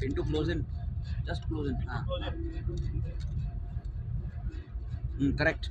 Into close in, just close in. Correct.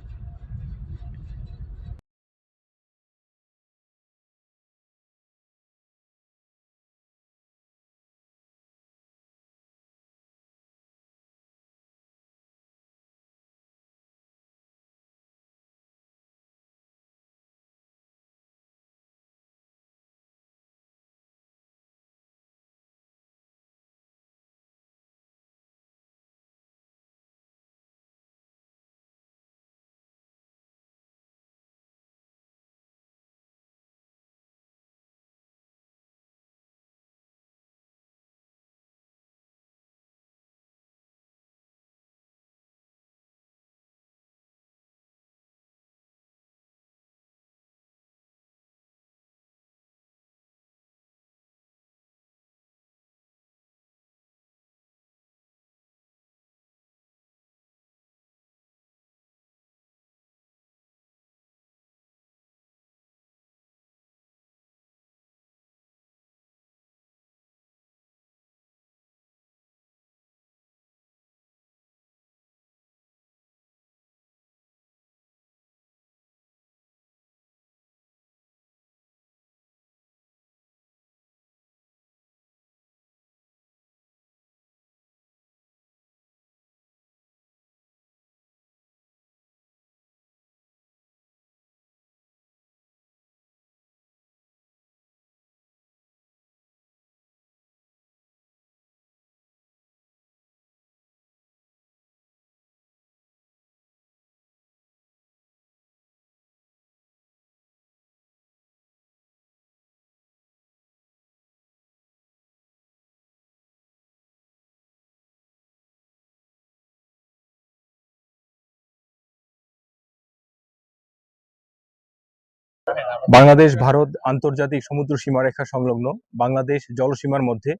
Bangladesh Bharat আন্তর্জাতিক সমুদ্র সীমারেখা সংলগ্ন বাংলাদেশ জলসীমার মধ্যে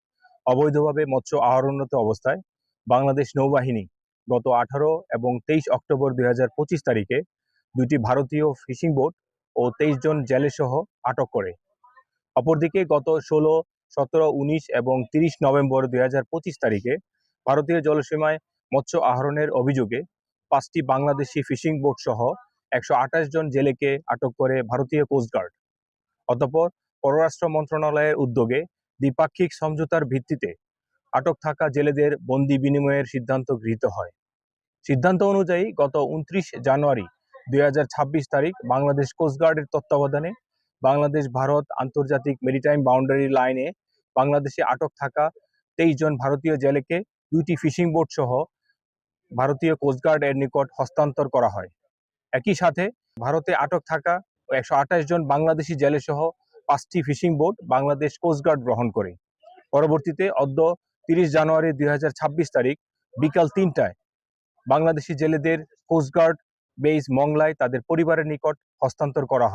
অবৈধভাবে মৎস্য আহরণরত অবস্থায় বাংলাদেশ নৌবাহিনী গত 18 এবং 23 অক্টোবর 2025 তারিখে দুটি ভারতীয় ফিশিং বোট ও 23 জন জেলেসহ আটক করে। অপরদিকে গত 16, 17, 19 এবং 30 নভেম্বর 2025 তারিখে ভারতীয় জলসীমায় মৎস্য আহরণের অভিযোগে 5টি বাংলাদেশি ফিশিং বোট সহ 128 জন জেলেকে আটক করে ভারতীয় কোস্টগার্ড। অতঃপর পররাষ্ট্র মন্ত্রণালয়ের উদ্যোগে দ্বিপাক্ষিক সমঝোতার ভিত্তিতে আটক থাকা জেলেদের বন্দি বিনিময়ের সিদ্ধান্ত গৃহীত হয়। সিদ্ধান্ত অনুযায়ী গত 29 জানুয়ারি 2026 তারিখ বাংলাদেশ কোস্টগার্ডের তত্ত্বাবধানে বাংলাদেশ ভারত আন্তর্জাতিক মেরিটাইম বাউন্ডারি লাইনে বাংলাদেশে আটক থাকা 23 জন ভারতীয় জেলেকে 2টি ফিশিং বোট সহ ভারতীয় কোস্টগার্ড এর নিকট হস্তান্তর করা হয়। একই সাথে ভারতে আটক থাকা 128 জন বাংলাদেশি জেলেসহ 5টি ফিশিং বোট বাংলাদেশ কোস্টগার্ড গ্রহণ করে। পরবর্তীতে অদ্য 30 জানুয়ারি 2026 তারিখ বিকাল 3টায় বাংলাদেশি জেলেদের কোস্টগার্ড বেস মংলায় তাদের পরিবারের নিকট হস্তান্তর করা হয়।